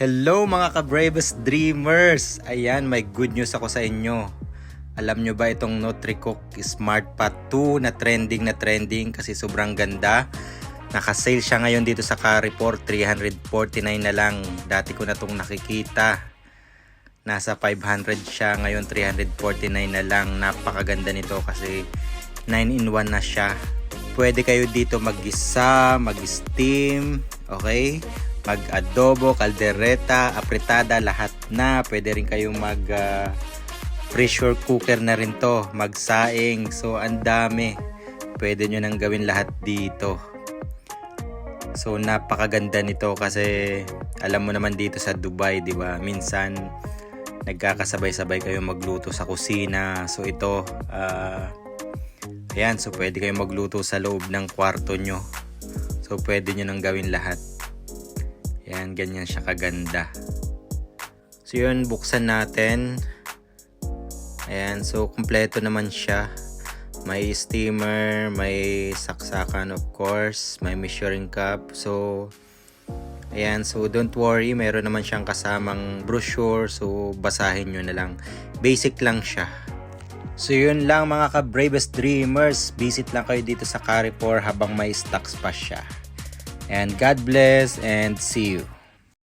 Hello mga ka-bravest dreamers! Ayan, may good news ako sa inyo. Alam nyo ba itong Nutricook SmartPot 2 na trending kasi sobrang ganda. Naka-sale siya ngayon dito sa Carrefour, 349 na lang. Dati ko na itong nakikita. Nasa 500 siya, ngayon 349 na lang. Napakaganda nito kasi 9-in-1 na siya. Pwede kayo dito mag-gisa, mag-steam, okay? Mag-adobo, kaldereta, apritada, lahat na. Pwede rin kayong pressure cooker na rin to, magsaing. So ang dami, pwede nyo nang gawin lahat dito. So napakaganda nito kasi alam mo naman dito sa Dubai, di ba? Minsan nagkakasabay-sabay kayo magluto sa kusina. So ito, ayan, so pwede kayong magluto sa loob ng kwarto nyo. So pwede nyo nang gawin lahat. Ayan, ganyan siya kaganda. So yun, buksan natin. Ayan, so kumpleto naman siya. May steamer, may saksakan of course, may measuring cup. So ayan, so don't worry, meron naman siyang kasamang brochure. So basahin nyo na lang. Basic lang siya. So yun lang mga ka-bravest dreamers. Visit lang kayo dito sa Carrefour habang may stocks pa siya. And God bless and see you.